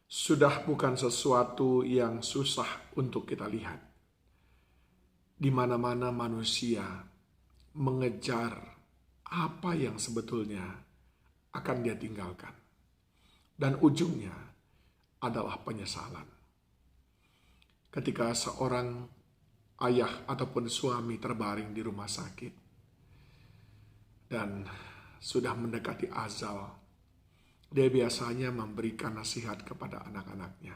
sudah bukan sesuatu yang susah untuk kita lihat. Di mana-mana manusia mengejar apa yang sebetulnya akan dia tinggalkan. Dan ujungnya adalah penyesalan. Ketika seorang ayah ataupun suami terbaring di rumah sakit dan sudah mendekati azal, dia biasanya memberikan nasihat kepada anak-anaknya.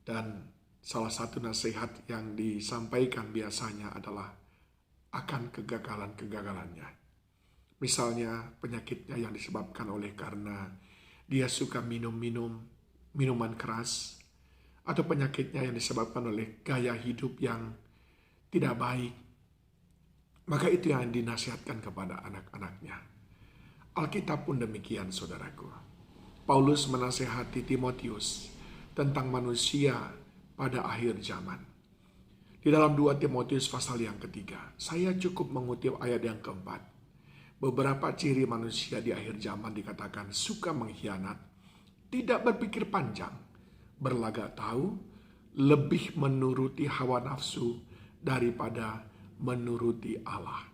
Dan salah satu nasihat yang disampaikan biasanya adalah akan kegagalan-kegagalannya. Misalnya penyakitnya yang disebabkan oleh karena dia suka minum minuman keras, atau penyakitnya yang disebabkan oleh gaya hidup yang tidak baik. Maka itu yang dinasihatkan kepada anak-anaknya. Alkitab pun demikian, saudaraku. Paulus menasihati Timotius tentang manusia pada akhir zaman. Di dalam 2 Timotius pasal yang ketiga, saya cukup mengutip ayat yang keempat. Beberapa ciri manusia di akhir zaman dikatakan suka mengkhianat, tidak berpikir panjang, berlagak tahu, lebih menuruti hawa nafsu daripada menuruti Allah.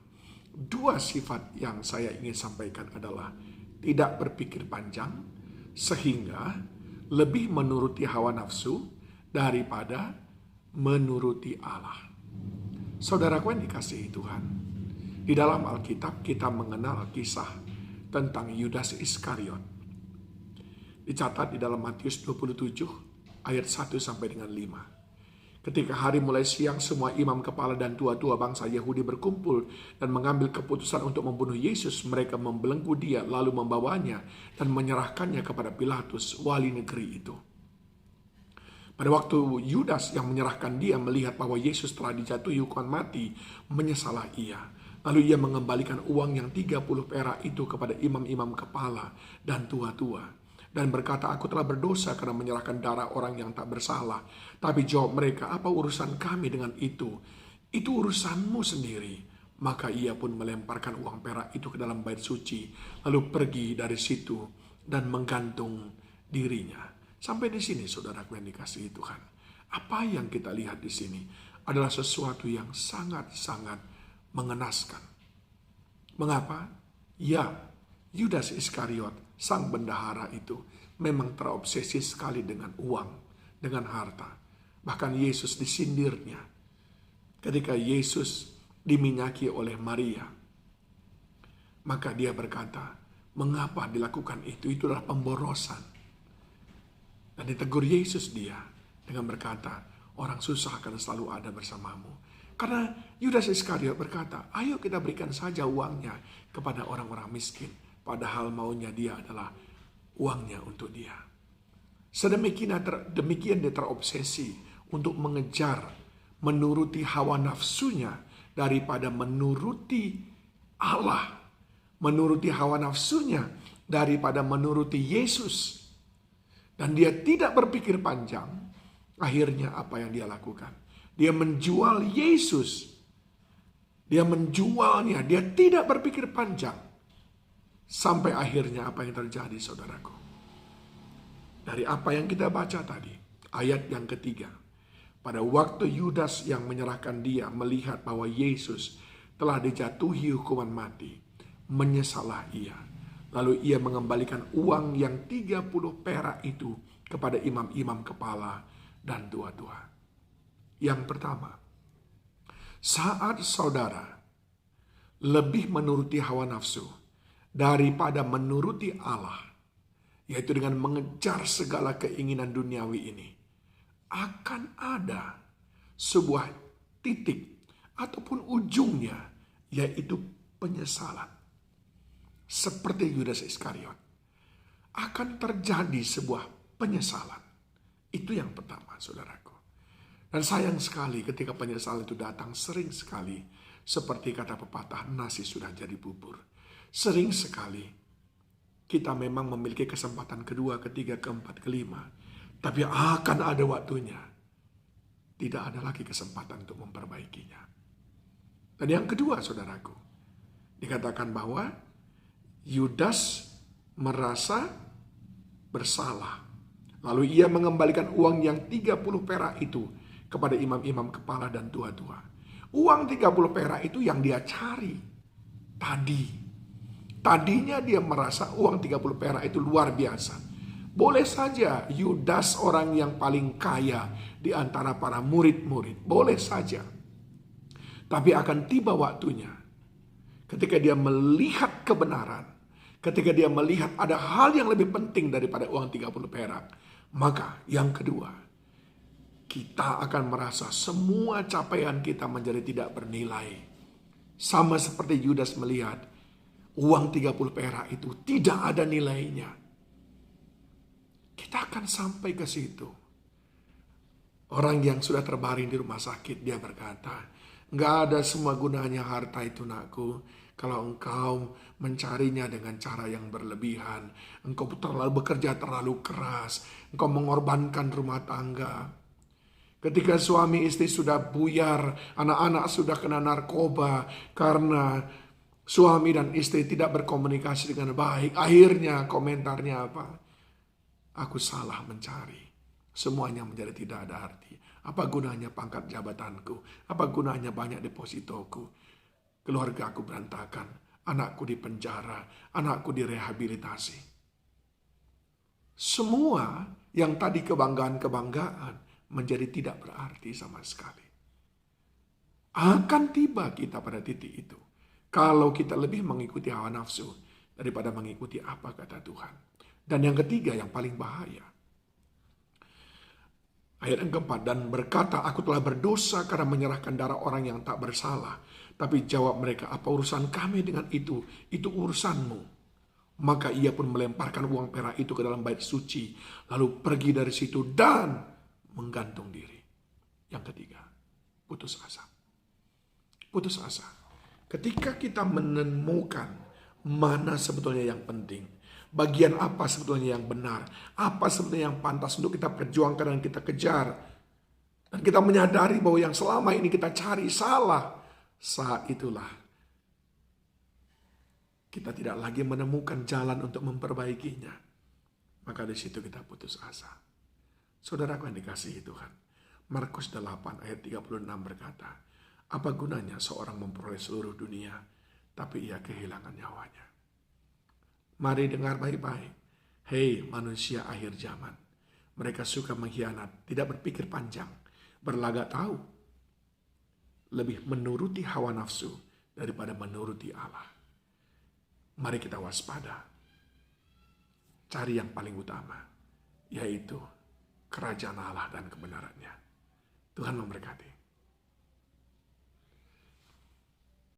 Dua sifat yang saya ingin sampaikan adalah tidak berpikir panjang, sehingga lebih menuruti hawa nafsu daripada menuruti Allah. Saudaraku yang dikasihi Tuhan, di dalam Alkitab kita mengenal kisah tentang Yudas Iskariot. Dicatat di dalam Matius 27 ayat 1 sampai dengan 5. Ketika hari mulai siang, semua imam kepala dan tua-tua bangsa Yahudi berkumpul dan mengambil keputusan untuk membunuh Yesus. Mereka membelenggu dia lalu membawanya dan menyerahkannya kepada Pilatus, wali negeri itu. Pada waktu Yudas yang menyerahkan dia melihat bahwa Yesus telah dijatuhi hukuman mati, menyesalah ia. Lalu ia mengembalikan uang yang 30 perak itu kepada imam-imam kepala dan tua-tua. Dan berkata, aku telah berdosa karena menyerahkan darah orang yang tak bersalah. Tapi jawab mereka, apa urusan kami dengan itu? Itu urusanmu sendiri. Maka ia pun melemparkan uang perak itu ke dalam bait suci. Lalu pergi dari situ dan menggantung dirinya. Sampai di sini saudaraku yang dikasihi Tuhan. Apa yang kita lihat di sini adalah sesuatu yang sangat-sangat mengenaskan. Mengapa? Ya, Yudas Iskariot, sang bendahara itu, memang terobsesi sekali dengan uang, dengan harta. Bahkan Yesus disindirnya. Ketika Yesus diminyaki oleh Maria, maka dia berkata, mengapa dilakukan itu? Itu adalah pemborosan. Dan ditegur Yesus dia dengan berkata, orang susah akan selalu ada bersamamu. Karena Yudas Iskariot berkata, ayo kita berikan saja uangnya kepada orang-orang miskin. Padahal maunya dia adalah uangnya untuk dia. Demikian dia terobsesi untuk mengejar, menuruti hawa nafsunya daripada menuruti Allah. Menuruti hawa nafsunya daripada menuruti Yesus. Dan dia tidak berpikir panjang. Akhirnya apa yang dia lakukan? Dia menjual Yesus. Dia menjualnya. Dia tidak berpikir panjang. Sampai akhirnya apa yang terjadi, saudaraku? Dari apa yang kita baca tadi, ayat yang ketiga. Pada waktu Yudas yang menyerahkan dia melihat bahwa Yesus telah dijatuhi hukuman mati, menyesalah ia. Lalu ia mengembalikan uang yang 30 perak itu kepada imam-imam kepala dan tua-tua. Yang pertama, saat saudara lebih menuruti hawa nafsu daripada menuruti Allah, yaitu dengan mengejar segala keinginan duniawi ini, akan ada sebuah titik ataupun ujungnya, yaitu penyesalan. Seperti Yudas Iskariot, akan terjadi sebuah penyesalan. Itu yang pertama, saudaraku. Dan sayang sekali ketika penyesalan itu datang, sering sekali seperti kata pepatah, nasi sudah jadi bubur. Sering sekali kita memang memiliki kesempatan kedua, ketiga, keempat, kelima. Tapi akan ada waktunya. Tidak ada lagi kesempatan untuk memperbaikinya. Dan yang kedua, saudaraku, dikatakan bahwa Yudas merasa bersalah. Lalu ia mengembalikan uang yang 30 perak itu kepada imam-imam kepala dan tua-tua. Uang 30 perak itu yang dia cari tadi. Tadinya dia merasa uang 30 perak itu luar biasa. Boleh saja Yudas orang yang paling kaya di antara para murid-murid. Boleh saja. Tapi akan tiba waktunya ketika dia melihat kebenaran. Ketika dia melihat ada hal yang lebih penting daripada uang 30 perak. Maka yang kedua, kita akan merasa semua capaian kita menjadi tidak bernilai. Sama seperti Yudas melihat uang 30 perak itu tidak ada nilainya. Kita akan sampai ke situ. Orang yang sudah terbaring di rumah sakit, dia berkata, "Nggak ada semua gunanya harta itu, nakku, kalau engkau mencarinya dengan cara yang berlebihan. Engkau bekerja terlalu keras. Engkau mengorbankan rumah tangga. Ketika suami istri sudah buyar, anak-anak sudah kena narkoba karena suami dan istri tidak berkomunikasi dengan baik. Akhirnya komentarnya apa? Aku salah mencari. Semuanya menjadi tidak ada arti. Apa gunanya pangkat jabatanku? Apa gunanya banyak depositoku? Keluarga aku berantakan. Anakku di penjara. Anakku direhabilitasi." Semua yang tadi kebanggaan-kebanggaan menjadi tidak berarti sama sekali. Akan tiba kita pada titik itu. Kalau kita lebih mengikuti hawa nafsu daripada mengikuti apa kata Tuhan. Dan yang ketiga yang paling bahaya. Ayat yang keempat, "Dan berkata, aku telah berdosa karena menyerahkan darah orang yang tak bersalah. Tapi jawab mereka, apa urusan kami dengan itu? Itu urusanmu." Maka ia pun melemparkan uang perak itu ke dalam bait suci. Lalu pergi dari situ dan menggantung diri. Yang ketiga, putus asa. Putus asa. Ketika kita menemukan mana sebetulnya yang penting, bagian apa sebetulnya yang benar, apa sebetulnya yang pantas untuk kita perjuangkan dan kita kejar, dan kita menyadari bahwa yang selama ini kita cari salah, saat itulah kita tidak lagi menemukan jalan untuk memperbaikinya. Maka di situ kita putus asa. Saudaraku yang dikasihi Tuhan, Markus 8 ayat 36 berkata, apa gunanya seorang memperoleh seluruh dunia, tapi ia kehilangan nyawanya. Mari dengar baik-baik. Hei manusia akhir zaman. Mereka suka mengkhianat, tidak berpikir panjang, berlagak tahu. Lebih menuruti hawa nafsu daripada menuruti Allah. Mari kita waspada. Cari yang paling utama, yaitu kerajaan Allah dan kebenarannya. Tuhan memberkati.